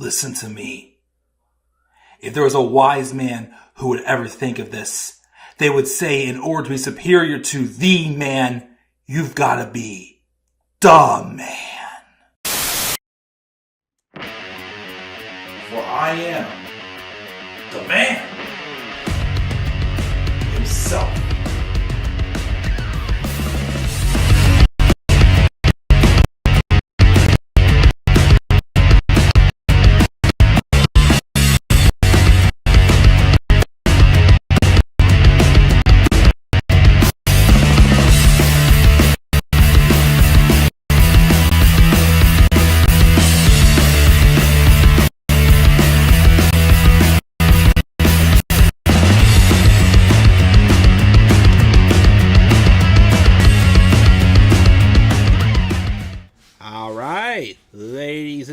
Listen to me. If there was a wise man who would ever think of this, they would say in order to be superior to the man, you've got to be the man. For I am the man himself.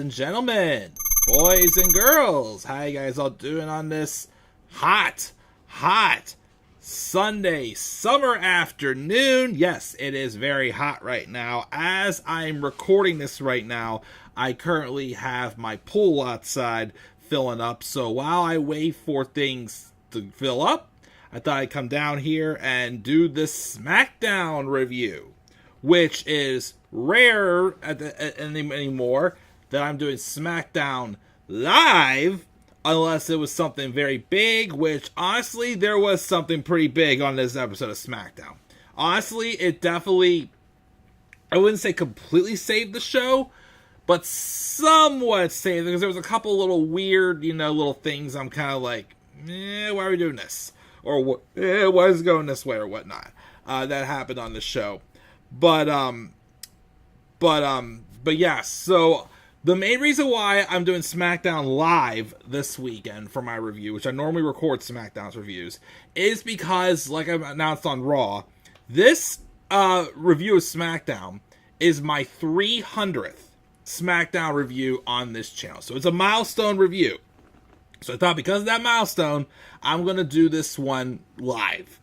Gentlemen, boys and girls, how you guys all doing on this hot Sunday summer afternoon? Yes, it is very hot right now. As I'm recording this right now, I currently have my pool outside filling up. So while I wait for things to fill up, I thought I'd come down here and do this SmackDown review, which is rare anymore. That I'm doing SmackDown live, unless it was something very big, which honestly, there was something pretty big on this episode of SmackDown. Honestly, it definitely, I wouldn't say completely saved the show, but somewhat saved it, because there was a couple little weird, little things I'm kind of like, why are we doing this? Or why is it going this way or whatnot? That happened on the show. But yeah, so the main reason why I'm doing SmackDown live this weekend for my review, which I normally record SmackDown's reviews, is because, like I announced on Raw, this review of SmackDown is my 300th SmackDown review on this channel. So it's a milestone review. So I thought because of that milestone, I'm going to do this one live.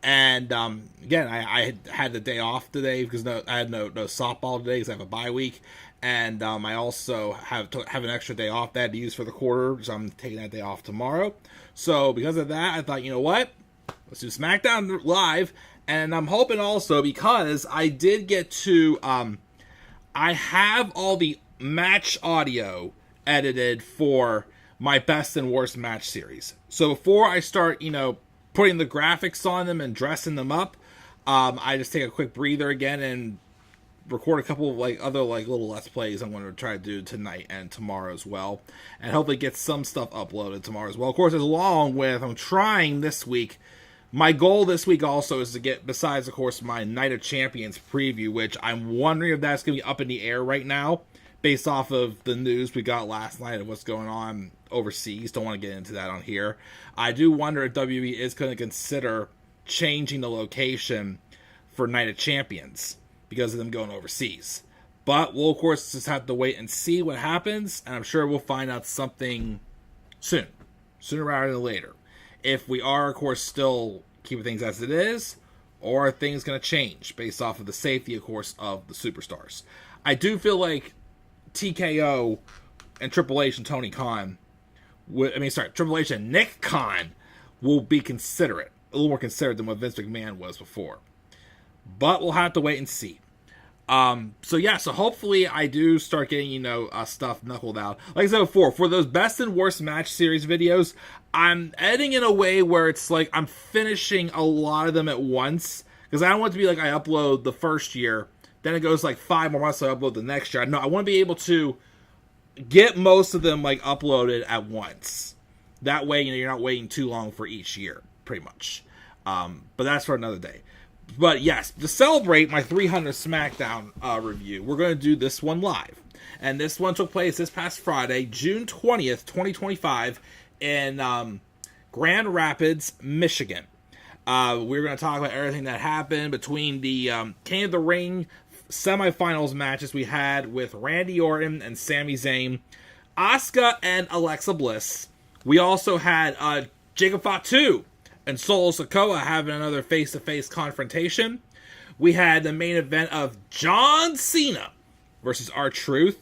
And again, I had the day off today because I had no softball today because I have a bye week. And I also have an extra day off that I had to use for the quarter, so I'm taking that day off tomorrow. So because of that, I thought, you know what? Let's do SmackDown live. And I'm hoping also, because I did get to, I have all the match audio edited for my best and worst match series. So before I start, putting the graphics on them and dressing them up, I just take a quick breather again and record a couple of other little Let's Plays I'm going to try to do tonight and tomorrow as well, and hopefully get some stuff uploaded tomorrow as well. Of course, along with, I'm trying this week, my goal this week also is to get, besides of course my Night of Champions preview, which I'm wondering if that's going to be up in the air right now based off of the news we got last night of what's going on overseas. Don't want to get into that on here. I do wonder if WWE is going to consider changing the location for Night of Champions because of them going overseas. But we'll, of course, just have to wait and see what happens, and I'm sure we'll find out something soon. Sooner rather than later. If we are, of course, still keeping things as it is, or are things going to change based off of the safety, of course, of the superstars. I do feel like TKO and Triple H and Tony Khan, Triple H and Nick Khan will be considerate. A little more considerate than what Vince McMahon was before. But we'll have to wait and see. So hopefully I do start getting, stuff knuckled out. Like I said before, for those best and worst match series videos, I'm editing in a way where it's like I'm finishing a lot of them at once. Because I don't want it to be like I upload the first year, then it goes like 5 more months, so I upload the next year. No, I want to be able to get most of them uploaded at once. That way, you're not waiting too long for each year, pretty much. But that's for another day. But yes, to celebrate my 300 SmackDown review, we're going to do this one live. And this one took place this past Friday, June 20th, 2025, in Grand Rapids, Michigan. We're going to talk about everything that happened between the King of the Ring semifinals matches we had with Randy Orton and Sami Zayn, Asuka and Alexa Bliss. We also had Jacob Fatu and Sikoa having another face-to-face confrontation. We had the main event of John Cena versus R-Truth.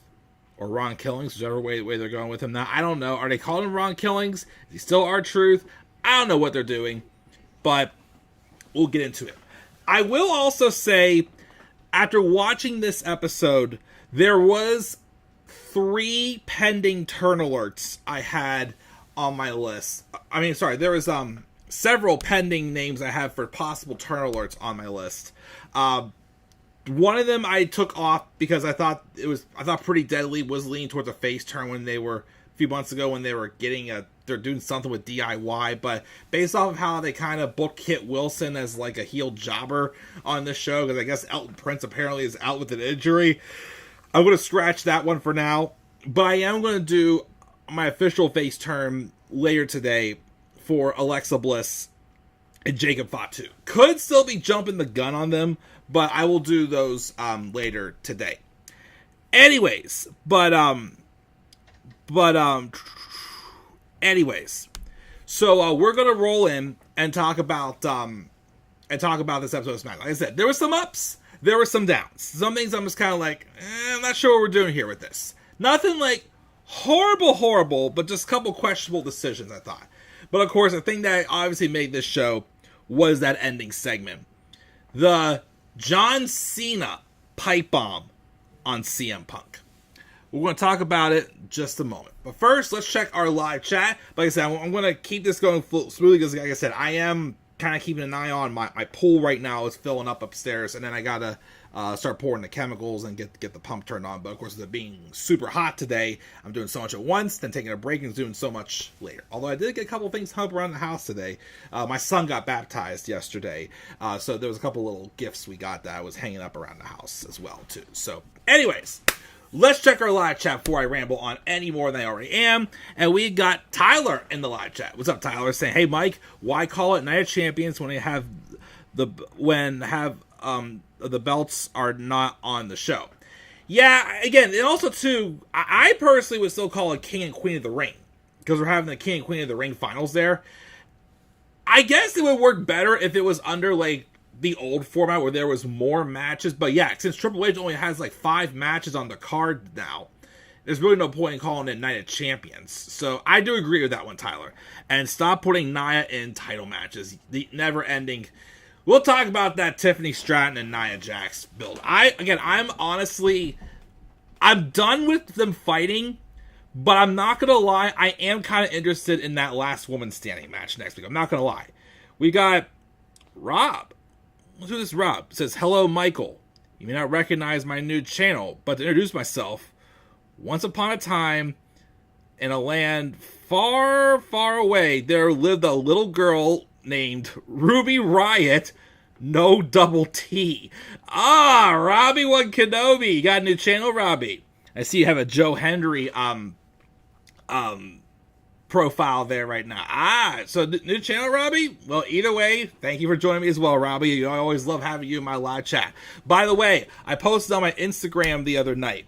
or Ron Killings, whichever way they're going with him now. I don't know. Are they calling him Ron Killings? Is he still R-Truth? I don't know what they're doing, but we'll get into it. I will also say, after watching this episode, there was 3 pending turn alerts I had on my list. There was several pending names I have for possible turn alerts on my list. One of them I took off because I thought Pretty Deadly was leaning towards a face turn when they were a few months ago when they were they're doing something with DIY, but based off of how they kind of booked Kit Wilson as like a heel jobber on this show, because I guess Elton Prince apparently is out with an injury, I'm going to scratch that one for now. But I am going to do my official face turn later today for Alexa Bliss and Jacob Fatu. Could still be jumping the gun on them, but I will do those later today. Anyways, so we're gonna roll in and talk about this episode of SmackDown. Like I said, there were some ups, there were some downs. Some things I'm just kind of like, I'm not sure what we're doing here with this. Nothing like horrible, but just a couple questionable decisions, I thought. But of course, the thing that obviously made this show was that ending segment. The John Cena pipe bomb on CM Punk. We're going to talk about it in just a moment. But first, let's check our live chat. Like I said, I'm going to keep this going smoothly because, like I said, I am kind of keeping an eye on my pool right now is filling up upstairs. And then I got to start pouring the chemicals and get the pump turned on. But, of course, with it being super hot today, I'm doing so much at once, then taking a break and doing so much later. Although I did get a couple things hung up around the house today. My son got baptized yesterday. So there was a couple little gifts we got that I was hanging up around the house as well, too. So, anyways, let's check our live chat before I ramble on any more than I already am. And we got Tyler in the live chat. What's up, Tyler? Saying, hey, Mike, why call it Night of Champions when the belts are not on the show? Yeah, again, and also, too, I personally would still call it King and Queen of the Ring because we're having the King and Queen of the Ring finals there. I guess it would work better if it was under, like, the old format where there was more matches, but yeah, since Triple H only has like 5 matches on the card now, there's really no point in calling it Night of Champions. So I do agree with that one, Tyler. And stop putting Nia in title matches. The never ending. We'll talk about that Tiffany Stratton and Nia Jax build. I'm done with them fighting, but I'm not gonna lie, I am kind of interested in that last woman standing match next week. I'm not gonna lie. We got Rob. Let's do this. Rob says, hello, Michael. You may not recognize my new channel, but to introduce myself, once upon a time, in a land far, far away, there lived a little girl named Ruby Riot, no double T. Robbie One Kenobi. You got a new channel, Robbie. I see you have a Joe Hendry profile there right now. So new channel, Robbie? Well, either way, thank you for joining me as well, Robbie. I always love having you in my live chat. By the way, I posted on my Instagram the other night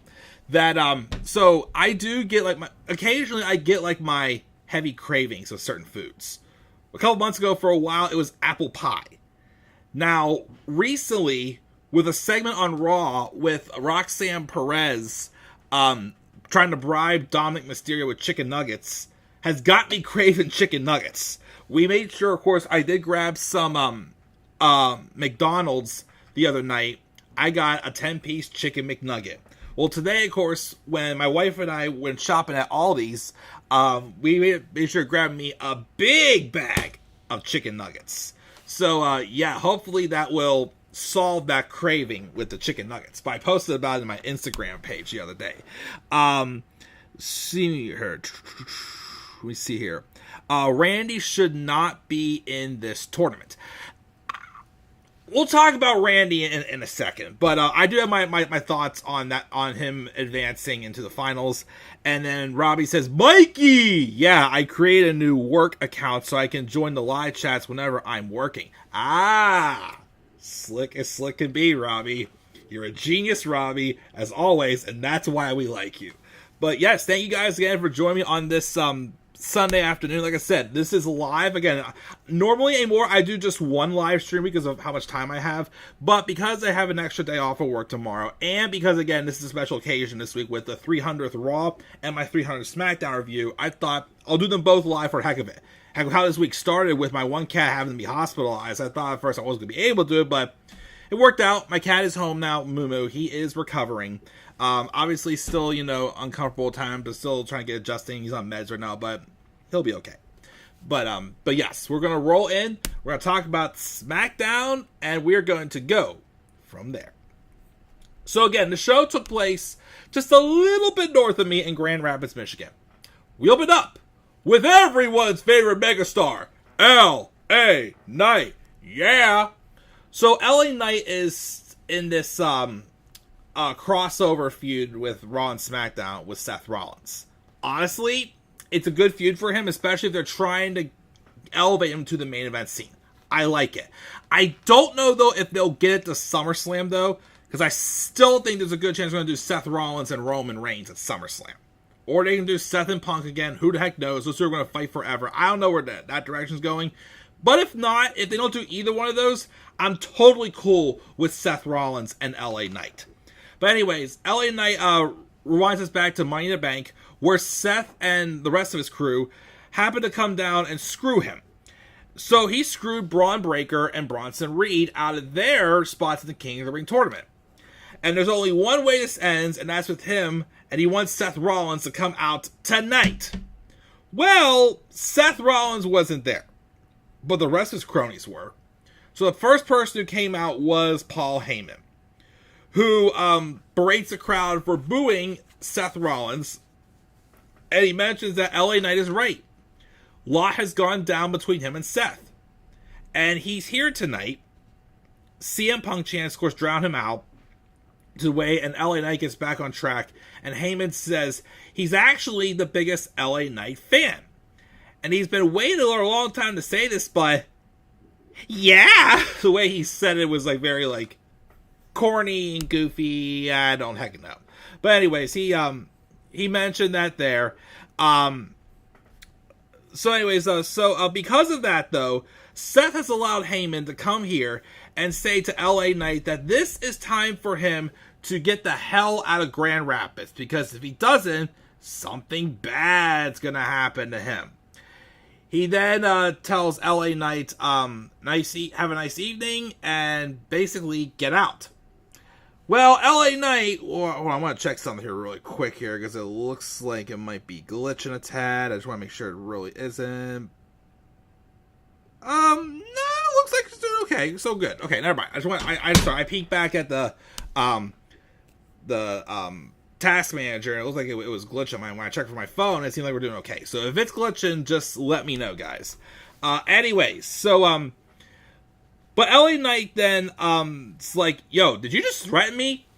that, so I do get occasionally I get my heavy cravings of certain foods. A couple months ago, for a while, it was apple pie. Now, recently, with a segment on Raw with Roxanne Perez, trying to bribe Dominic Mysterio with chicken nuggets, has got me craving chicken nuggets. We made sure, of course, I did grab some McDonald's the other night. I got a 10-piece chicken McNugget. Well, today, of course, when my wife and I went shopping at Aldi's, we made sure to grab me a big bag of chicken nuggets. So, yeah, hopefully that will solve that craving with the chicken nuggets. But I posted about it in my Instagram page the other day. See here. Let me see here. Randy should not be in this tournament. We'll talk about Randy in a second, but I do have my thoughts on that, on him advancing into the finals. And then Robbie says, Mikey! Yeah, I created a new work account so I can join the live chats whenever I'm working. Slick as slick can be, Robbie. You're a genius, Robbie, as always, and that's why we like you. But yes, thank you guys again for joining me on this Sunday afternoon. Like I said, this is live. Again, normally anymore I do just one live stream because of how much time I have. But because I have an extra day off of work tomorrow, and because, again, this is a special occasion this week with the 300th Raw and my 300th SmackDown review, I thought I'll do them both live for the heck of it. Heck of how this week started with my one cat having to be hospitalized. I thought at first I wasn't going to be able to do it, but it worked out. My cat is home now, Moo. He is recovering. Obviously still, uncomfortable time, but still trying to get adjusting. He's on meds right now, but he'll be okay. But yes, we're going to roll in. We're going to talk about SmackDown, and we're going to go from there. So again, the show took place just a little bit north of me in Grand Rapids, Michigan. We opened up with everyone's favorite megastar, L.A. Knight. Yeah! So L.A. Knight is in this crossover feud with Raw and SmackDown with Seth Rollins. Honestly, it's a good feud for him, especially if they're trying to elevate him to the main event scene. I like it. I don't know, though, if they'll get it to SummerSlam, though, because I still think there's a good chance we're going to do Seth Rollins and Roman Reigns at SummerSlam. Or they can do Seth and Punk again. Who the heck knows? Those two are going to fight forever. I don't know where that direction's going. But if not, if they don't do either one of those, I'm totally cool with Seth Rollins and L.A. Knight. But anyways, L.A. Knight rewinds us back to Money in the Bank, where Seth and the rest of his crew happen to come down and screw him. So he screwed Braun Breaker and Bronson Reed out of their spots in the King of the Ring tournament. And there's only one way this ends, and that's with him, and he wants Seth Rollins to come out tonight. Well, Seth Rollins wasn't there, but the rest of his cronies were. So the first person who came out was Paul Heyman, who berates the crowd for booing Seth Rollins, and he mentions that LA Knight is right. Lot has gone down between him and Seth, and he's here tonight. CM Punk chants, of course, drown him out to the way, and LA Knight gets back on track, and Heyman says he's actually the biggest LA Knight fan. And he's been waiting a long time to say this, but yeah, the way he said it was very corny and goofy. I don't heck know. But anyways, he mentioned that there. So because of that, though, Seth has allowed Heyman to come here and say to LA Knight that this is time for him to get the hell out of Grand Rapids, because if he doesn't, something bad's gonna happen to him. He then tells LA Knight, have a nice evening, and basically get out. Well, LA Knight, I want to check something here really quick here, because it looks like it might be glitching a tad. I just want to make sure it really isn't. No, it looks like it's doing okay. So good. Okay, never mind. I'm sorry. I peeked back at the task manager, and it looked like it was glitching. When I checked for my phone, it seemed like we're doing okay. So if it's glitching, just let me know, guys. Anyways, so but LA Knight then it's like, yo, did you just threaten me?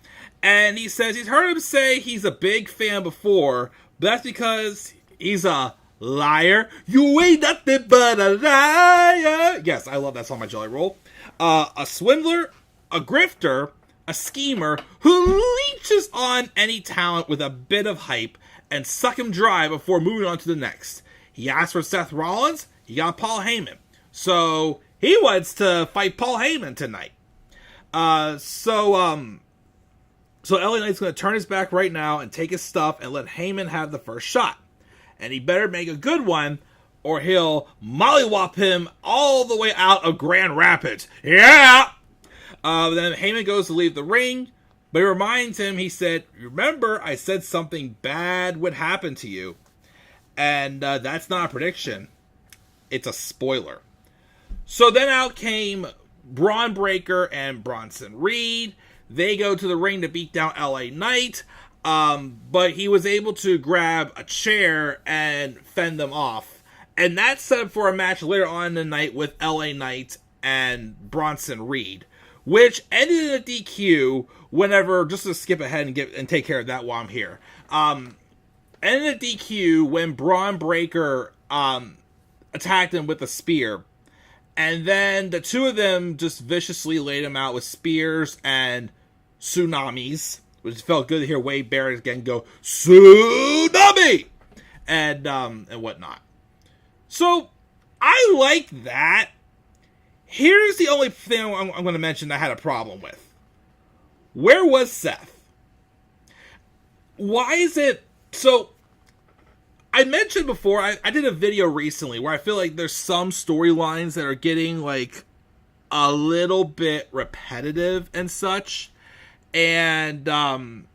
And he says he's heard him say he's a big fan before, but that's because he's a liar. You ain't nothing but a liar. Yes, I love that song by Jelly Roll. A swindler, a grifter, a schemer who leeches on any talent with a bit of hype and suck him dry before moving on to the next. He asked for Seth Rollins. He got Paul Heyman. So he wants to fight Paul Heyman tonight. So LA Knight's going to turn his back right now and take his stuff and let Heyman have the first shot. And he better make a good one, or he'll mollywop him all the way out of Grand Rapids. Yeah! Then Heyman goes to leave the ring, but he reminds him, he said, remember, I said something bad would happen to you. And that's not a prediction. It's a spoiler. So then out came Braun Breaker and Bronson Reed. They go to the ring to beat down LA Knight. But he was able to grab a chair and fend them off. And that's set up for a match later on in the night with LA Knight and Bronson Reed, which ended in a DQ whenever, just to skip ahead and take care of that while I'm here. Ended in a DQ when Braun Breaker attacked him with a spear. And then the two of them just viciously laid him out with spears and tsunamis, which felt good to hear Wade Barrett again go, Tsunami! And whatnot. So, I like that. Here's the only thing I'm going to mention I had a problem with. Where was Seth? Why is it... So, I mentioned before, I did a video recently where I feel like there's some storylines that are getting, like, a little bit repetitive and such. And, one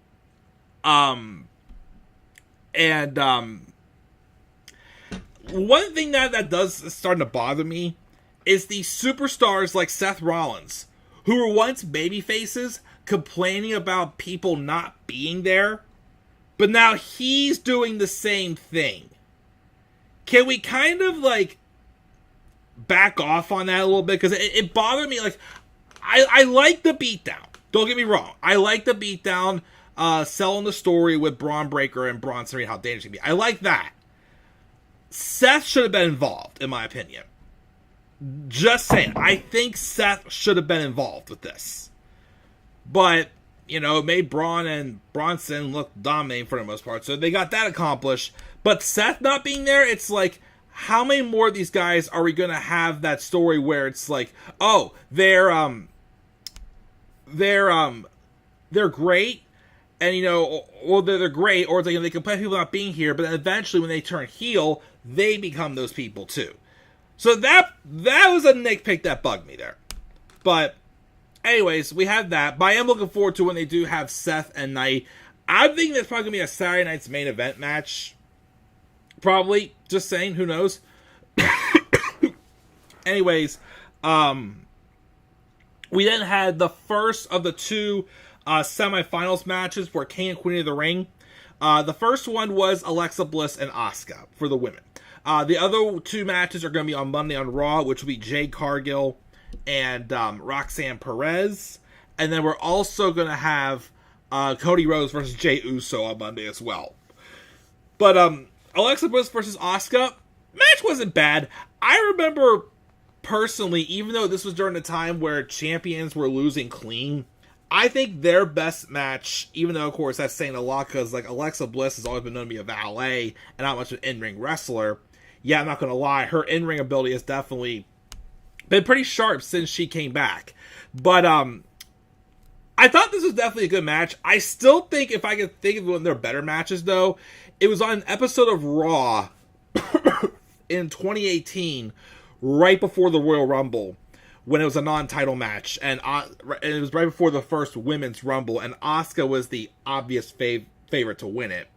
thing that does starting to bother me is these superstars like Seth Rollins, who were once baby faces, complaining about people not being there, but now he's doing the same thing. Can we kind of, like, back off on that a little bit? Because it bothered me. Like, I like the beatdown. Don't get me wrong. I like the beatdown, selling the story with Braun Breaker and Bronson and how dangerous it can be. I like that. Seth should have been involved, in my opinion. Just saying. I think Seth should have been involved with this. But, you know, it made Braun and Bronson look dominating for the most part. So they got that accomplished. But Seth not being there, it's like, how many more of these guys are we going to have that story where it's like, oh, they're great, and, you know, well, they're great, or it's like, they complain people not being here, but then eventually when they turn heel, they become those people too. So that was a nitpick that bugged me there. But anyways, we have that. But I am looking forward to when they do have Seth and Knight. I'm thinking that's probably going to be a Saturday night's main event match. Probably. Just saying. Who knows? Anyways, we then had the first of the two semifinals matches for King and Queen of the Ring. The first one was Alexa Bliss and Asuka for the women. The other two matches are going to be on Monday on Raw, which will be Jade Cargill and Roxanne Perez. And then we're also going to have Cody Rhodes versus Jey Uso on Monday as well. But Alexa Bliss versus Asuka, match wasn't bad. I remember personally, even though this was during the time where champions were losing clean, I think their best match, even though, of course, that's saying a lot, because, like, Alexa Bliss has always been known to be a valet and not much of an in-ring wrestler. Yeah, I'm not going to lie, her in-ring ability has definitely been pretty sharp since she came back. But, I thought this was definitely a good match. I still think, if I could think of one of their better matches, though, it was on an episode of Raw in 2018, right before the Royal Rumble, when it was a non-title match, and it was right before the first Women's Rumble, and Asuka was the obvious favorite to win it.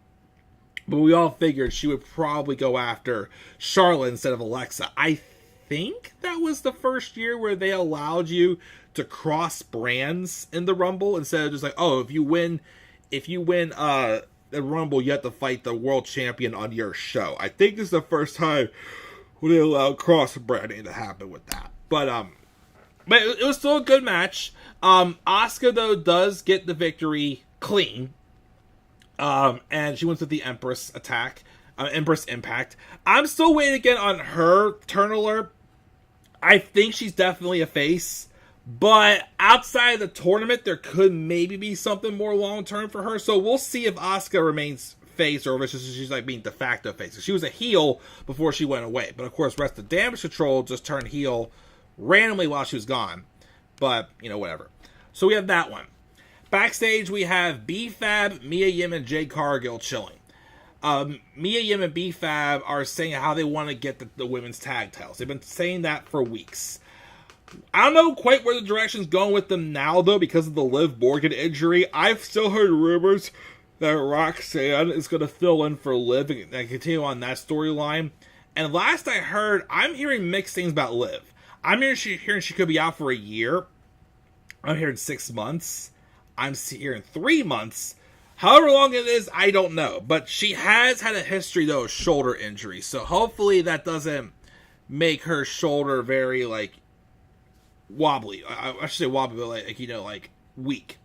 But we all figured she would probably go after Charlotte instead of Alexa. I think that was the first year where they allowed you to cross brands in the Rumble, instead of just like, oh, if you win the Rumble, you have to fight the world champion on your show. I think this is the first time when they allowed cross-branding to happen with that. But it was still a good match. Asuka, though, does get the victory clean. And she wins with the Empress attack. Empress Impact. I'm still waiting again on her turn alert. I think she's definitely a face. But outside of the tournament, there could maybe be something more long-term for her. So we'll see if Asuka remains face, or if she's like being de facto face. She was a heel before she went away. But of course, Rest of Damage Control just turned heel randomly while she was gone. But, you know, whatever. So we have that one. Backstage, we have B-Fab, Mia Yim, and Jade Cargill chilling. Mia Yim and B-Fab are saying how they want to get the women's tag titles. They've been saying that for weeks. I don't know quite where the direction's going with them now, though, because of the Liv Morgan injury. I've still heard rumors that Roxanne is going to fill in for Liv and continue on that storyline. And last I heard, I'm hearing mixed things about Liv. I'm hearing she could be out for a year. I'm hearing 6 months. I'm hearing 3 months. However long it is, I don't know. But she has had a history, though, of shoulder injury. So hopefully that doesn't make her shoulder very, like, wobbly. I should say wobbly, but like, you know, like, weak.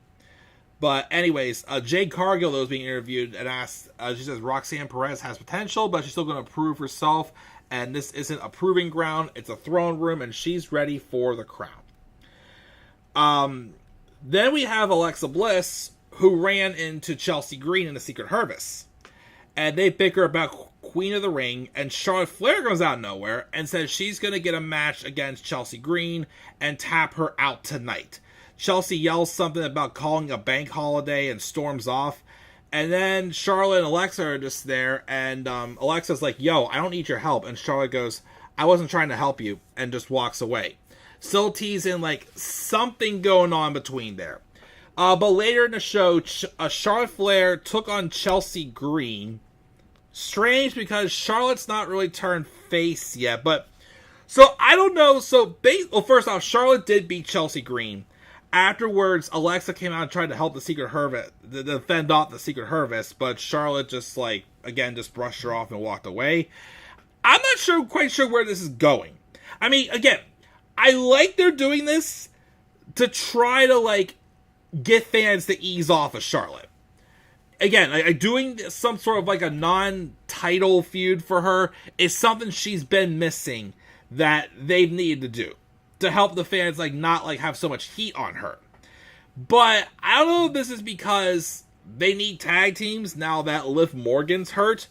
But anyways, Jade Cargill, though, is being interviewed and asked, she says Roxanne Perez has potential, but she's still going to prove herself. And this isn't a proving ground. It's a throne room, and she's ready for the crown. Then we have Alexa Bliss, who ran into Chelsea Green in the Secret Harvest. And they bicker about Queen of the Ring, and Charlotte Flair comes out of nowhere and says she's going to get a match against Chelsea Green and tap her out tonight. Chelsea yells something about calling a bank holiday and storms off. And then Charlotte and Alexa are just there, and Alexa's like, yo, I don't need your help. And Charlotte goes, I wasn't trying to help you, and just walks away. Still teasing, like, something going on between there. But later in the show, Charlotte Flair took on Chelsea Green. Strange, because Charlotte's not really turned face yet, but... So, I don't know, well, first off, Charlotte did beat Chelsea Green. Afterwards, Alexa came out and tried to help the Secret Harvest, to fend off the Secret Harvest, but Charlotte just, like, again, just brushed her off and walked away. I'm not quite sure where this is going. I mean, again, I like they're doing this to try to, like, get fans to ease off of Charlotte. Again, like, doing some sort of, like, a non-title feud for her is something she's been missing that they've needed to do to help the fans, like, not, like, have so much heat on her. But I don't know if this is because they need tag teams now that Liv Morgan's hurt.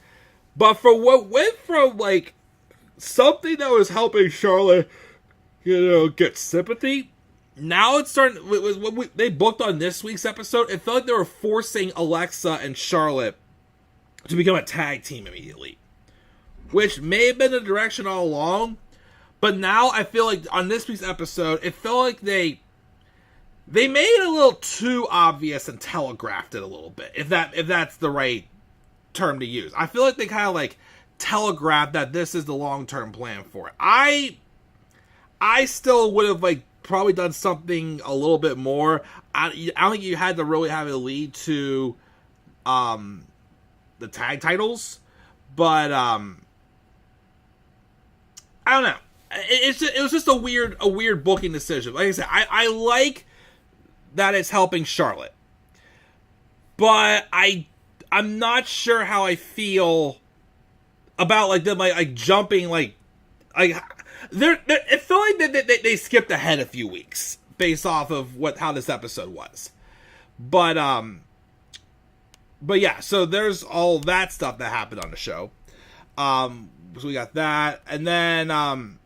But for what went from, like, something that was helping Charlotte, get sympathy, now it's starting, what they booked on this week's episode, it felt like they were forcing Alexa and Charlotte to become a tag team immediately. Which may have been the direction all along, but now I feel like on this week's episode, it felt like they made it a little too obvious and telegraphed it a little bit, if that's the right term to use. I feel like they kind of, like, telegraphed that this is the long-term plan for it. I still would have, like, probably done something a little bit more. I don't think you had to really have it lead to the tag titles, but I don't know. It was just a weird booking decision. Like I said, I like that it's helping Charlotte, but I'm not sure how I feel about, like, them, like jumping, like it felt like they skipped ahead a few weeks based off of how this episode was. But yeah, so there's all that stuff that happened on the show. So we got that, and then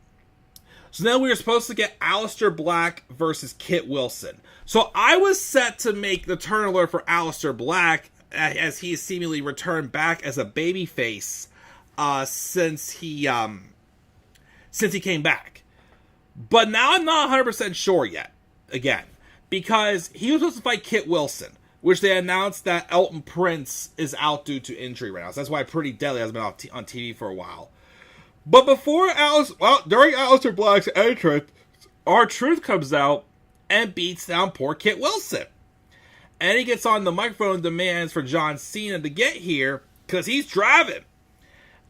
so then we were supposed to get Aleister Black versus Kit Wilson. So I was set to make the turn alert for Aleister Black as he seemingly returned back as a babyface since he came back. But now I'm not 100% sure yet, again, because he was supposed to fight Kit Wilson, which they announced that Elton Prince is out due to injury right now. So that's why Pretty Deadly has been on TV for a while. But during Aleister Black's entrance, R-Truth comes out and beats down poor Kit Wilson. And he gets on the microphone and demands for John Cena to get here because he's driving.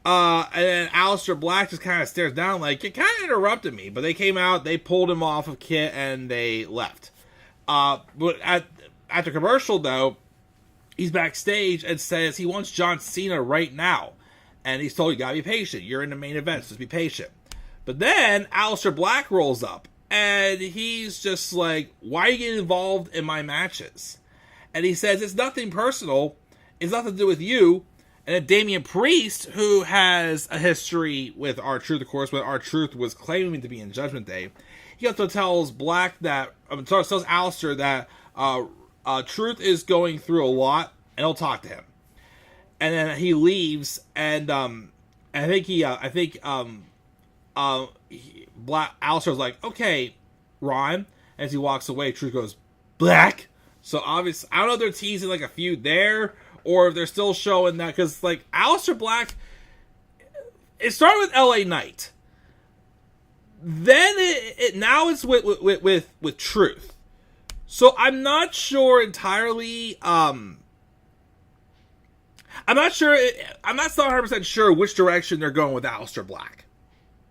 And then Aleister Black just kind of stares down like, you kind of interrupted me. But they came out, they pulled him off of Kit, and they left. But at the commercial, though, he's backstage and says he wants John Cena right now. And he's told, you gotta be patient. You're in the main event, so just be patient. But then Aleister Black rolls up. And he's just like, why are you getting involved in my matches? And he says, it's nothing personal. It's nothing to do with you. And then Damian Priest, who has a history with R-Truth, of course, when R-Truth was claiming to be in Judgment Day, he also tells tells Aleister that Truth is going through a lot, and he'll talk to him. And then he leaves, and Aleister's like, okay, Ron. As he walks away, Truth goes, Black. So obviously, I don't know if they're teasing like a feud there, or if they're still showing that, because like Aleister Black, it started with LA Knight. Then now it's with Truth. So I'm not sure entirely. I'm not 100% sure which direction they're going with Aleister Black.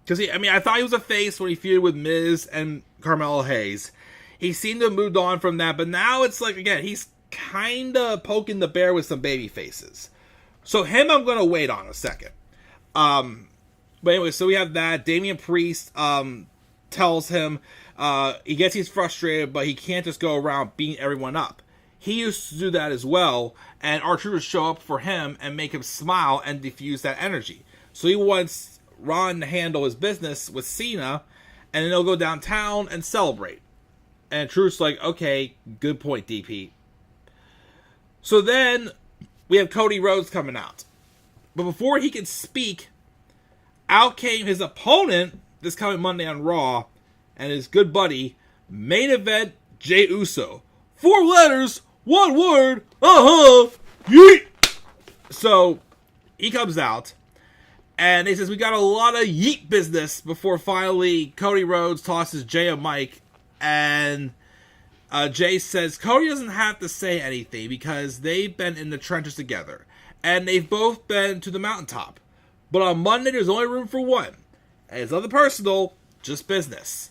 Because I thought he was a face when he feuded with Miz and Carmelo Hayes. He seemed to have moved on from that, but now it's like, again, he's kind of poking the bear with some baby faces. So him, I'm going to wait on a second. But anyway, so we have that. Damian Priest tells him he's frustrated, but he can't just go around beating everyone up. he used to do that as well, and R-Truth would show up for him and make him smile and diffuse that energy. So he wants Ron to handle his business with Cena, and then they'll go downtown and celebrate. And Truth's like, okay, good point, DP. So then we have Cody Rhodes coming out. But before he can speak, out came his opponent this coming Monday on Raw, and his good buddy, main event Jey Uso. 4 letters, 1 word, yeet! So he comes out, and he says, we got a lot of yeet business before finally Cody Rhodes tosses Jey a mic, and Jey says Cody doesn't have to say anything because they've been in the trenches together, and they've both been to the mountaintop. But on Monday, there's only room for one, and it's nothing personal, just business.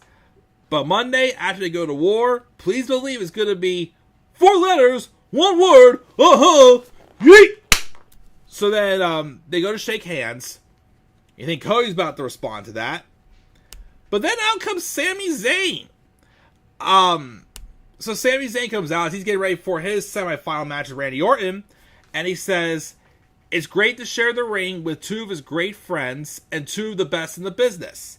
But Monday, after they go to war, please believe it's going to be 4 letters, 1 word, yeet! So then they go to shake hands. You think Cody's about to respond to that. But then out comes Sami Zayn. So Sami Zayn comes out. He's getting ready for his semifinal match with Randy Orton. And he says, it's great to share the ring with 2 of his great friends and 2 of the best in the business.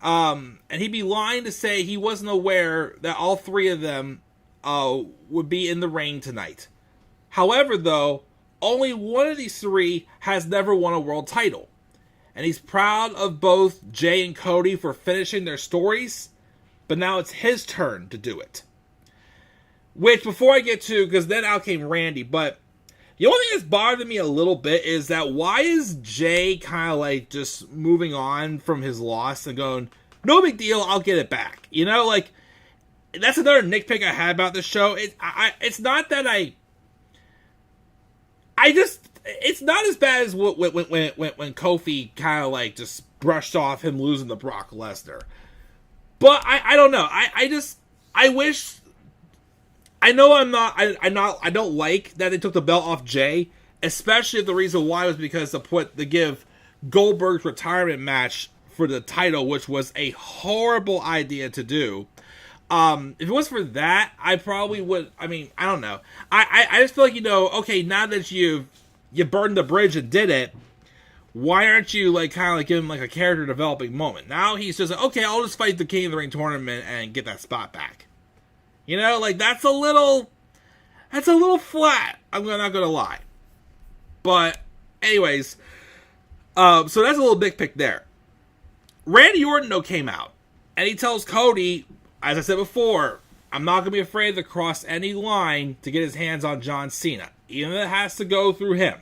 And he'd be lying to say he wasn't aware that all 3 of them would be in the ring tonight. However, though, only one of these 3 has never won a world title. And he's proud of both Jey and Cody for finishing their stories, but now it's his turn to do it. Which, before I get to, because then out came Randy, but the only thing that's bothered me a little bit is that why is Jey kind of like just moving on from his loss and going, no big deal, I'll get it back. You know, like, that's another nitpick I had about this show. It's not that it's not as bad as when Kofi kind of like just brushed off him losing to Brock Lesnar. But I don't know. I wish. I know I don't like that they took the belt off Jey, especially if the reason why was because to give Goldberg's retirement match for the title, which was a horrible idea to do. If it was for that, I probably would. I mean, I don't know. I just feel like, okay, now that you burned the bridge and did it, why aren't you like kind of like give him like a character developing moment? Now he's just like, okay, I'll just fight the King of the Ring tournament and get that spot back. Like that's a little flat. I'm not gonna lie. But anyways, so that's a little dick pic there. Randy Orton though came out and he tells Cody, as I said before, I'm not gonna be afraid to cross any line to get his hands on John Cena, even if it has to go through him.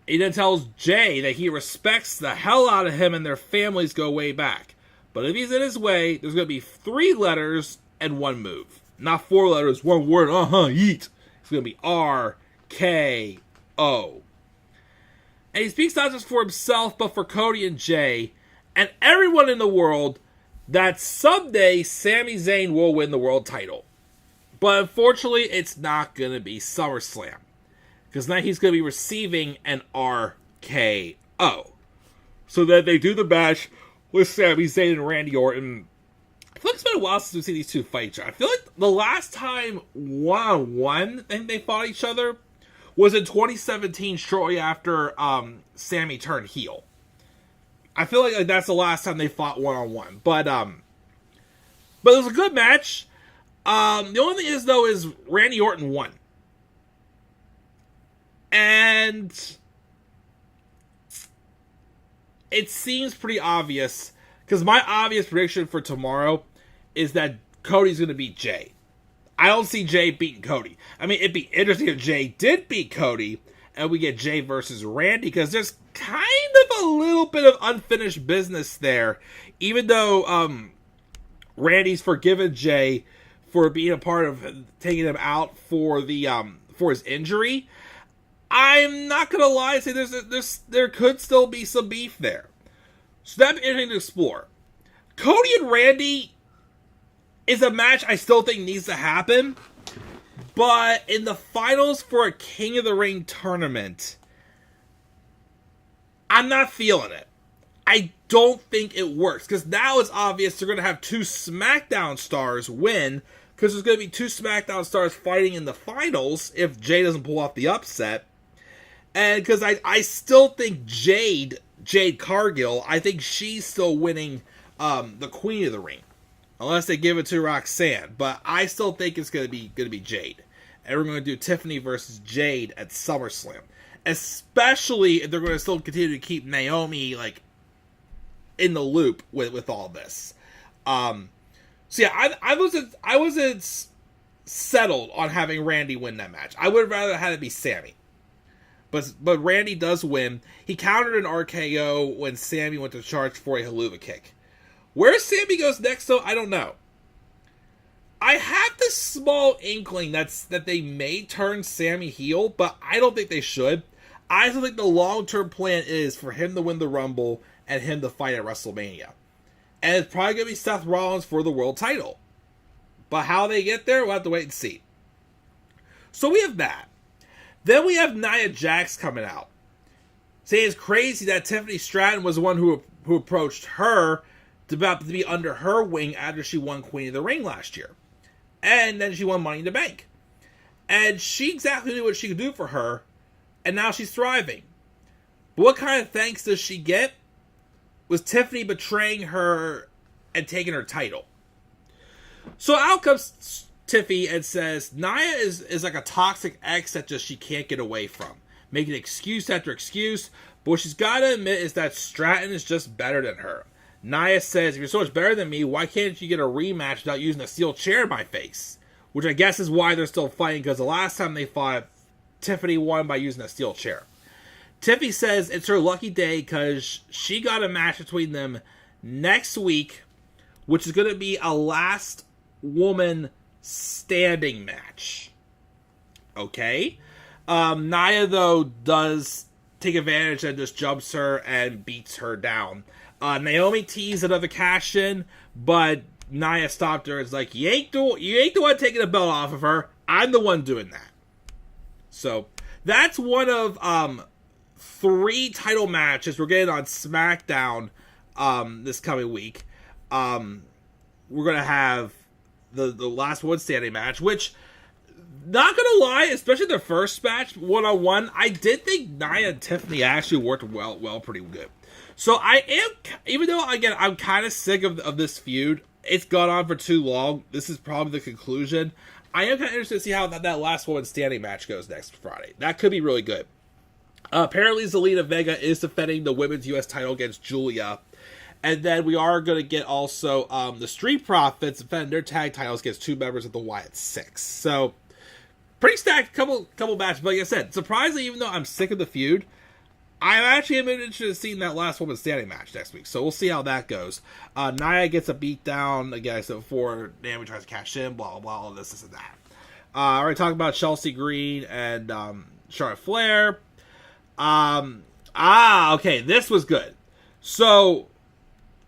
He then tells Jey that he respects the hell out of him and their families go way back. But if he's in his way, there's going to be 3 letters and 1 move. Not 4 letters, 1 word, yeet. It's going to be RKO. And he speaks not just for himself, but for Cody and Jey, and everyone in the world, that someday Sami Zayn will win the world title. But unfortunately, it's not going to be SummerSlam. Because now he's going to be receiving an RKO. So then they do the match with Sami Zayn and Randy Orton. I feel like it's been a while since we've seen these 2 fight each other. I feel like the last time one-on-one they fought each other was in 2017, shortly after Sami turned heel. I feel like that's the last time they fought one-on-one. But it was a good match. The only thing is, though, is Randy Orton won. And it seems pretty obvious, because my obvious prediction for tomorrow is that Cody's going to beat Jey. I don't see Jey beating Cody. I mean, it'd be interesting if Jey did beat Cody, and we get Jey versus Randy, because there's kind of a little bit of unfinished business there. Even though Randy's forgiven Jey for being a part of taking him out for the for his injury, I'm not going to lie and say there could still be some beef there. So that'd be interesting to explore. Cody and Randy is a match I still think needs to happen. But in the finals for a King of the Ring tournament, I'm not feeling it. I don't think it works. Because now it's obvious they're going to have 2 SmackDown stars win. because there's going to be 2 SmackDown stars fighting in the finals if Jade doesn't pull off the upset. And because I still think Jade Cargill, I think she's still winning the Queen of the Ring. Unless they give it to Roxanne. But I still think it's going to be Jade. And we're going to do Tiffany versus Jade at SummerSlam. Especially if they're going to still continue to keep Naomi like in the loop with all this. So yeah, I wasn't settled on having Randy win that match. I would have rather had it be Sami. But Randy does win. He countered an RKO when Sami went to charge for a haluva kick. Where Sami goes next, though, I don't know. I have this small inkling that they may turn Sami heel, but I don't think they should. I still think the long-term plan is for him to win the Rumble and him to fight at WrestleMania. And it's probably going to be Seth Rollins for the world title. But how they get there, we'll have to wait and see. So we have that. Then we have Nia Jax coming out, saying it's crazy that Tiffany Stratton was the one who approached her to be under her wing after she won Queen of the Ring last year. And then she won Money in the Bank. And she exactly knew what she could do for her, and now she's thriving. But what kind of thanks does she get? Was Tiffany betraying her and taking her title. So out comes Tiffy and says Nia is like a toxic ex that just she can't get away from, making excuse after excuse. But what she's got to admit is that Stratton is just better than her. Nia says, if you're so much better than me, why can't you get a rematch without using a steel chair in my face? Which I guess is why they're still fighting, because the last time they fought, Tiffany won by using a steel chair. Tiffy says it's her lucky day because she got a match between them next week, which is going to be a last woman standing match. Okay? Nia, though, does take advantage and just jumps her and beats her down. Naomi teased another cash in, but Nia stopped her. It's like, you ain't the one taking the belt off of her. I'm the one doing that. So that's one of 3 title matches we're getting on SmackDown this coming week. We're gonna have the last one standing match, which, not gonna lie, especially the first match, 1-on-1, I did think Nia and Tiffany actually worked well, pretty good. So I am, even though, again, I'm kind of sick of this feud, it's gone on for too long, this is probably the conclusion, I am kind of interested to see how that last woman standing match goes next Friday. That could be really good. Apparently Zelina Vega is defending the women's U.S. title against Julia. And then we are going to get also the Street Profits defending their tag titles against 2 members of the Wyatt Six. So, pretty stacked couple matches. But like I said, surprisingly, even though I'm sick of the feud, I actually am interested in seeing that last woman standing match next week. So we'll see how that goes. Nia gets a beatdown again before Naomi tries to cash in, blah, blah, blah, all this and that. Already talking about Chelsea Green and Charlotte Flair. Okay, this was good. So,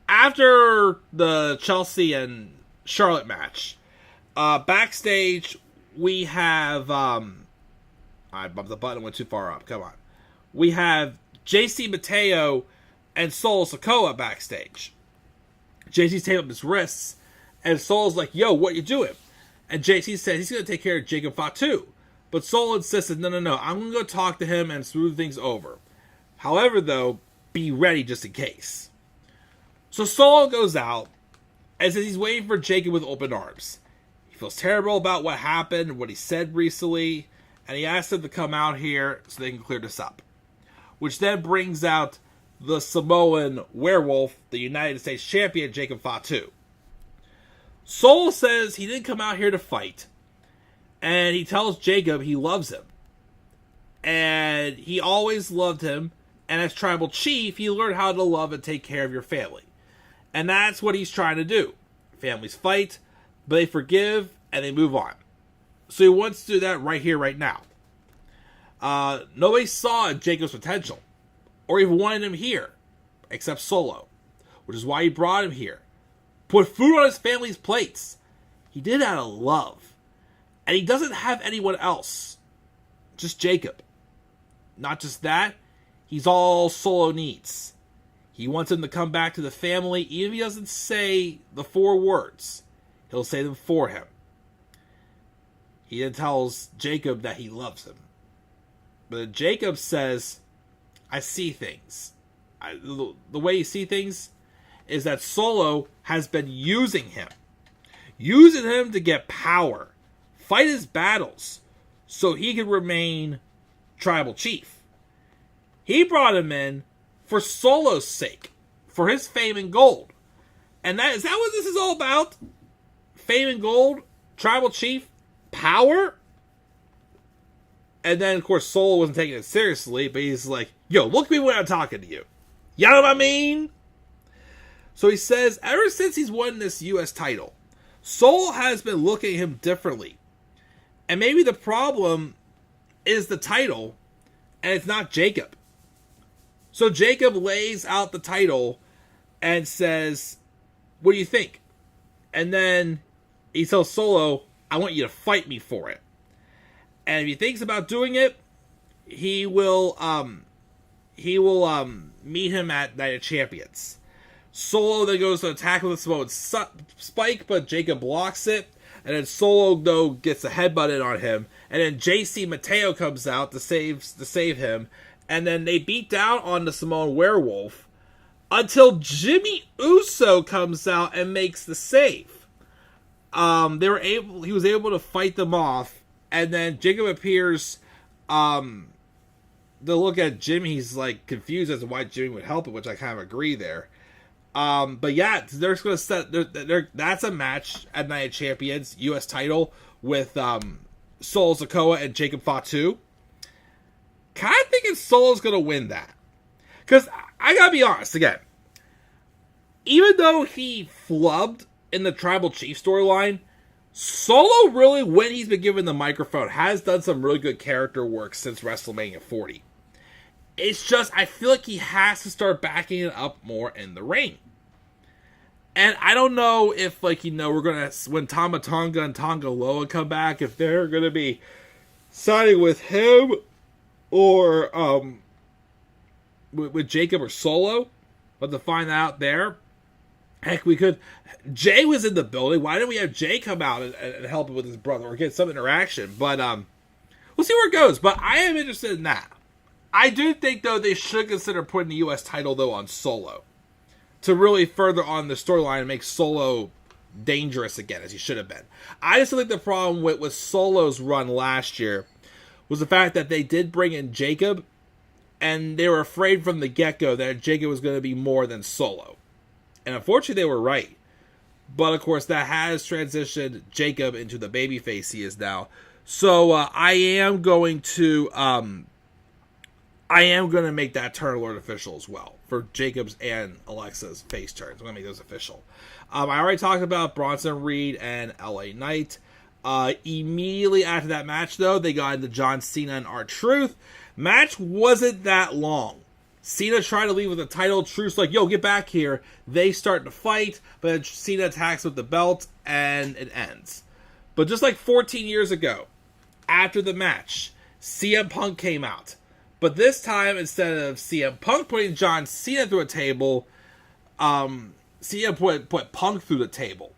after the Chelsea and Charlotte match, backstage, we have, I bumped the button, went too far up, come on. We have JC Mateo and Sol Sikoa backstage. JC's taping up his wrists, and Sol's like, yo, what you doing? And JC says he's going to take care of Jacob Fatu. But Sol insisted, no, I'm going to go talk to him and smooth things over. However, though, be ready just in case. So Solo goes out and says he's waiting for Jacob with open arms. He feels terrible about what happened and what he said recently, and he asks him to come out here so they can clear this up. Which then brings out the Samoan werewolf, the United States champion, Jacob Fatu. Sol says he didn't come out here to fight, and he tells Jacob he loves him. And he always loved him, and as tribal chief, he learned how to love and take care of your family. And that's what he's trying to do. Families fight, but they forgive, and they move on. So he wants to do that right here, right now. Nobody saw Jacob's potential, or even wanted him here, except Solo, which is why he brought him here. Put food on his family's plates. He did it out of love. And he doesn't have anyone else. Just Jacob. Not just that, he's all Solo needs. He wants him to come back to the family, even if he doesn't say the 4 words. He'll say them for him. he then tells Jacob that he loves him. But Jacob says, I see things. The way you see things is that Solo has been using him to get power, fight his battles, so he could remain tribal chief. He brought him in for Solo's sake, for his fame and gold. And is that what this is all about? Fame and gold, tribal chief, power? And then, of course, Solo wasn't taking it seriously, but he's like, yo, look at me when I'm talking to you. You know what I mean? So he says, ever since he's won this U.S. title, Solo has been looking at him differently. And maybe the problem is the title, and it's not Jacob. So Jacob lays out the title and says, what do you think? And then he tells Solo, I want you to fight me for it. And if he thinks about doing it, he will meet him at Night of Champions. Solo then goes to attack with a Samoan spike, but Jacob blocks it. And then Solo, though, gets a headbutt in on him. And then JC Mateo comes out to save him. And then they beat down on the Samoan werewolf until Jimmy Uso comes out and makes the save. He was able to fight them off. And then Jacob appears to look at Jimmy. He's like confused as to why Jimmy would help it, which I kind of agree there. But yeah, they're going to set. That's a match at Night of Champions, U.S. title with Solo Sikoa and Jacob Fatu. Kind of thinking Solo's going to win that, because I gotta be honest again. Even though he flubbed in the Tribal Chief storyline, Solo really, when he's been given the microphone, has done some really good character work since WrestleMania 40. It's just, I feel like he has to start backing it up more in the ring. And I don't know if, we're going to, when Tama Tonga and Tonga Loa come back, if they're going to be siding with him or with Jacob or Solo. But to find out there, heck, we could. Jay was in the building. Why didn't we have Jay come out and help him with his brother or get some interaction? But we'll see where it goes. But I am interested in that. I do think, though, they should consider putting the U.S. title, though, on Solo to really further on the storyline and make Solo dangerous again, as he should have been. I just think the problem with Solo's run last year was the fact that they did bring in Jacob, and they were afraid from the get-go that Jacob was going to be more than Solo. And unfortunately, they were right. But, of course, that has transitioned Jacob into the babyface he is now. So, I am going to make that turn alert official as well for Jacob's and Alexa's face turns. I'm going to make those official. I already talked about Bronson Reed and LA Knight. Immediately after that match, though, they got into John Cena and R-Truth. Match wasn't that long. Cena tried to leave with the title. Truth's like, yo, get back here. They start to fight, but then Cena attacks with the belt, and it ends. But just like 14 years ago, after the match, CM Punk came out. But this time, instead of CM Punk putting John Cena through a table, Cena put Punk through the table.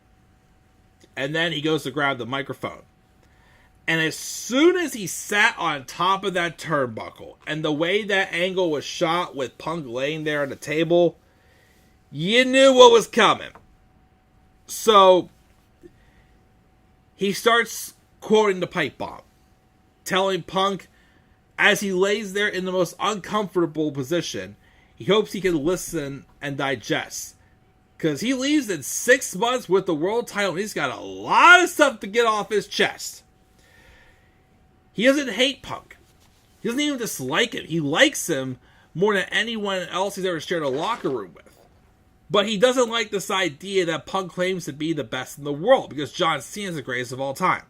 And then he goes to grab the microphone. And as soon as he sat on top of that turnbuckle, and the way that angle was shot with Punk laying there on the table, you knew what was coming. So, he starts quoting the pipe bomb, telling Punk, as he lays there in the most uncomfortable position, he hopes he can listen and digest. Because he leaves in 6 months with the world title, and he's got a lot of stuff to get off his chest. He doesn't hate Punk. He doesn't even dislike him. He likes him more than anyone else he's ever shared a locker room with. But he doesn't like this idea that Punk claims to be the best in the world, because John Cena is the greatest of all time.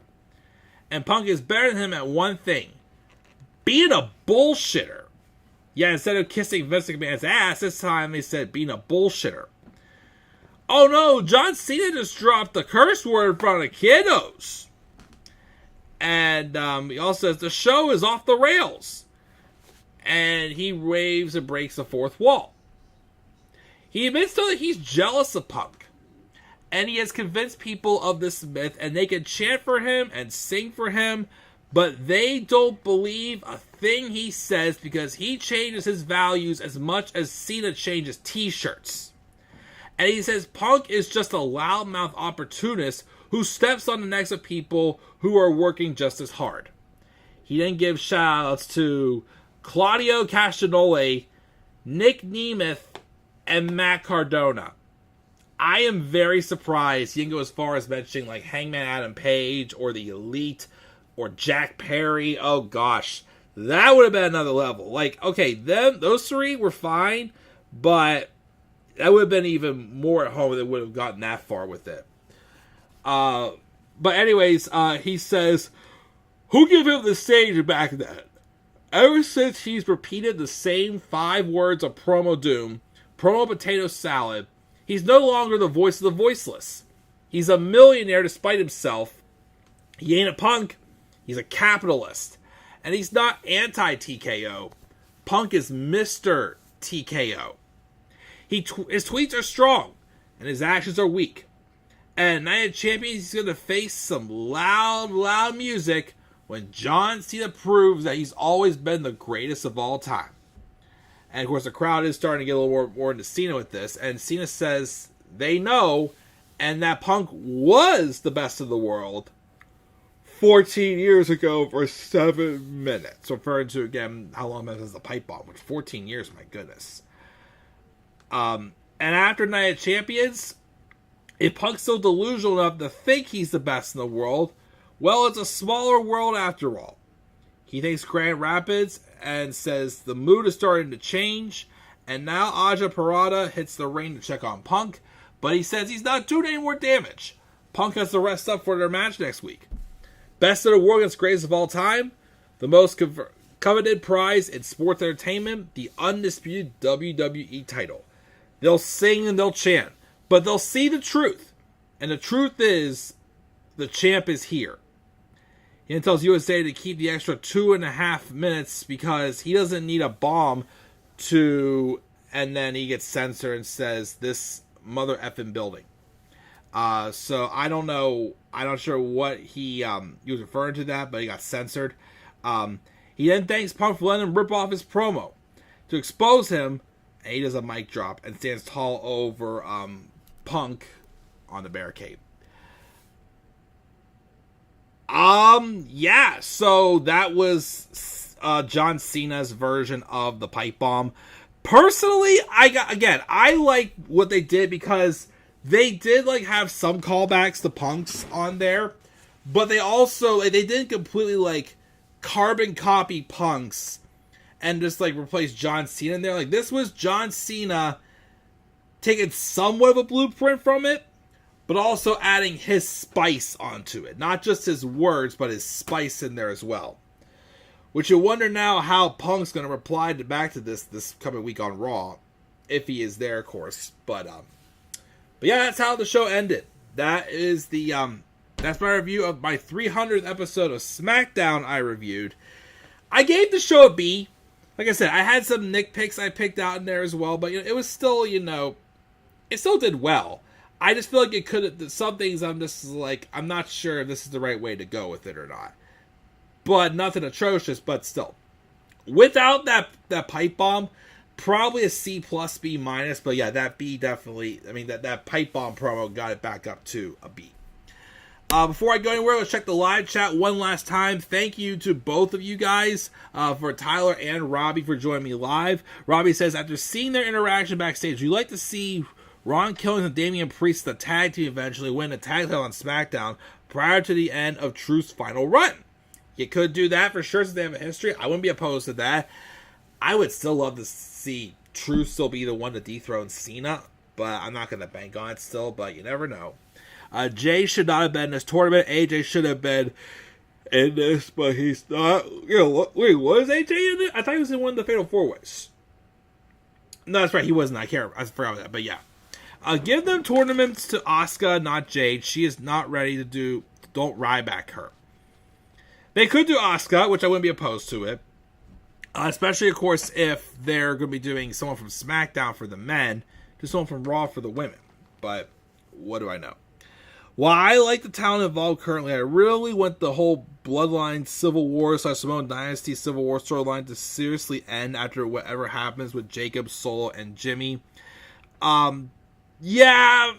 And Punk is better than him at one thing: being a bullshitter. Yeah, instead of kissing Vince McMahon's ass, this time they said being a bullshitter. Oh no, John Cena just dropped the curse word in front of kiddos. And he also says the show is off the rails. And he waves and breaks the fourth wall. He admits, though, that he's jealous of Punk. And he has convinced people of this myth, and they can chant for him and sing for him, but they don't believe a thing he says because he changes his values as much as Cena changes t-shirts. And he says Punk is just a loudmouth opportunist who steps on the necks of people who are working just as hard. He then gives shout-outs to Claudio Castagnoli, Nick Nemeth, and Matt Cardona. I am very surprised he didn't go as far as mentioning like Hangman Adam Page or the Elite or Jack Perry. Oh gosh, that would have been another level. Like, okay, those three were fine, but that would have been even more at home if they would have gotten that far with it. But anyways, he says, who gave him the stage back then? Ever since he's repeated the same 5 words of promo doom, promo potato salad, he's no longer the voice of the voiceless. He's a millionaire despite himself. He ain't a punk. He's a capitalist. And he's not anti-TKO. Punk is Mr. TKO. His tweets are strong, and his actions are weak. And Night of Champions, he's going to face some loud music when John Cena proves that he's always been the greatest of all time. And of course, the crowd is starting to get a little more into Cena with this. And Cena says they know, and that Punk was the best in the world 14 years ago for 7 minutes. Referring to, again, how long that was the pipe bomb, which 14 years, my goodness. And after Night of Champions, if Punk's so delusional enough to think he's the best in the world, well, it's a smaller world after all. He thanks Grand Rapids and says the mood is starting to change, and now Aja Parada hits the ring to check on Punk, but he says he's not doing any more damage. Punk has to rest up for their match next week. Best of the world against greatest of all time, the most coveted prize in sports entertainment, the undisputed WWE title. They'll sing and they'll chant, but they'll see the truth, and the truth is the champ is here. He tells USA to keep the extra 2.5 minutes because he doesn't need a bomb to, and then he gets censored and says, this mother effing building. So I don't know, I'm not sure what he was referring to that, but he got censored. He then thanks Punk for letting him rip off his promo. To expose him, and he does a mic drop and stands tall over Punk on the barricade. Yeah, so that was John Cena's version of the pipe bomb. Personally, I like what they did because they did like have some callbacks to Punk's on there, but they also they didn't completely like carbon copy Punk's and just like replace John Cena in there. Like, this was John Cena taking somewhat of a blueprint from it, but also adding his spice onto it. Not just his words, but his spice in there as well. Which you wonder now how Punk's going to reply back to this coming week on Raw. If he is there, of course. But yeah, that's how the show ended. That is that's my review of my 300th episode of SmackDown I reviewed. I gave the show a B. Like I said, I had some nitpicks I picked out in there as well, but it was still, it still did well. I just feel like it could have, some things I'm just like, I'm not sure if this is the right way to go with it or not. But nothing atrocious, but still. Without that pipe bomb, probably a C plus, B minus, but yeah, that B definitely, that pipe bomb promo got it back up to a B. Before I go anywhere, let's check the live chat one last time. Thank you to both of you guys, for Tyler and Robbie for joining me live. Robbie says, after seeing their interaction backstage, we'd like to see Ron Killings and Damian Priest, the tag team, eventually win a tag title on SmackDown prior to the end of Truth's final run. You could do that for sure since they have a history. I wouldn't be opposed to that. I would still love to see Truth still be the one to dethrone Cena, but I'm not going to bank on it still, but you never know. Jay should not have been in this tournament. AJ should have been in this, but he's not. Wait, was AJ in it? I thought he was in one of the Fatal 4-Ways. No, that's right. He wasn't. I forgot about that, but yeah. Give them tournaments to Asuka, not Jade. She is not ready to do. Don't Ryback her. They could do Asuka, which I wouldn't be opposed to it. Especially, of course, if they're going to be doing someone from SmackDown for the men to someone from Raw for the women. But what do I know? While I like the talent involved currently, I really want the whole Bloodline Civil War / Samoan Dynasty Civil War storyline to seriously end after whatever happens with Jacob, Solo, and Jimmy. Yeah.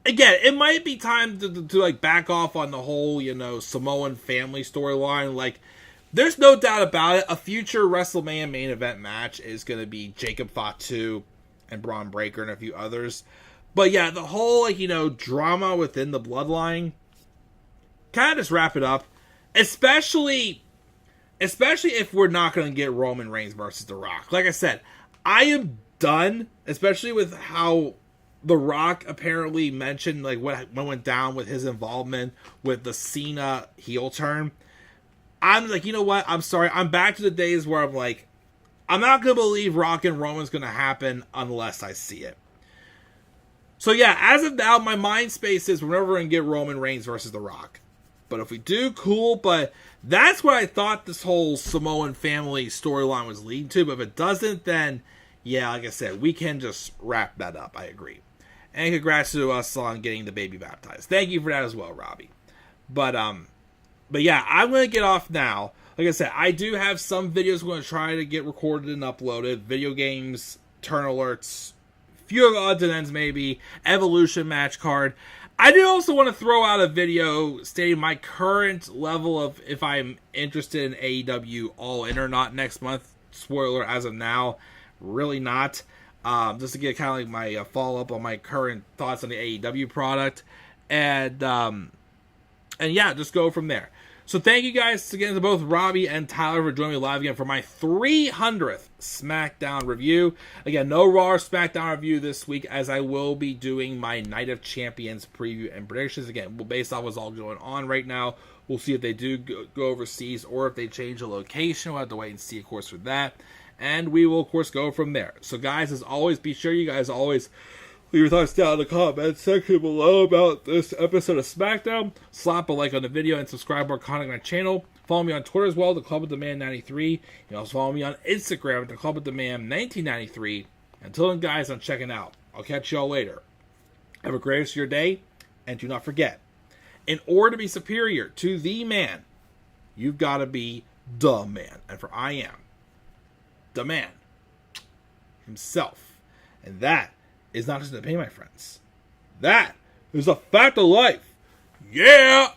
Again, it might be time to like back off on the whole, Samoan family storyline. Like, there's no doubt about it. A future WrestleMania main event match is going to be Jacob Fatu and Braun Breaker and a few others. But yeah, the whole, drama within the bloodline, kind of just wrap it up. Especially if we're not going to get Roman Reigns versus The Rock. Like I said, I am done, especially with how The Rock apparently mentioned, like, what went down with his involvement with the Cena heel turn. I'm like, you know what? I'm sorry. I'm back to the days where I'm like, I'm not going to believe Rock and Roman's going to happen unless I see it. So yeah, as of now, my mind space is we're never going to get Roman Reigns versus The Rock. But if we do, cool. But that's what I thought this whole Samoan family storyline was leading to. But if it doesn't, then yeah, like I said, we can just wrap that up. I agree. And congrats to us on getting the baby baptized. Thank you for that as well, Robbie. But yeah, I'm going to get off now. Like I said, I do have some videos I'm going to try to get recorded and uploaded. Video games, turn alerts, few of odds and ends maybe, evolution match card. I do also want to throw out a video stating my current level of if I'm interested in AEW All In or not next month. Spoiler, as of now, really not. Just to get kind of like my follow-up on my current thoughts on the AEW product. And yeah, just go from there. So thank you guys again to both Robbie and Tyler for joining me live again for my 300th SmackDown review. Again, no Raw or SmackDown review this week, as I will be doing my Night of Champions preview and predictions. Again, based off what's all going on right now, we'll see if they do go overseas or if they change the location. We'll have to wait and see, of course, for that. And we will, of course, go from there. So guys, as always, be sure you guys always leave your thoughts down in the comment section below about this episode of SmackDown. Slap a like on the video and subscribe for more content on my channel. Follow me on Twitter as well, The Club of the Man 93. You can also follow me on Instagram, The Club of the Man 1993. Until then, guys, I'm checking out. I'll catch y'all later. Have a great rest of your day, and do not forget, in order to be superior to the man, you've got to be the man. And for I am the man himself. And that is not just an opinion, my friends. That is a fact of life. Yeah!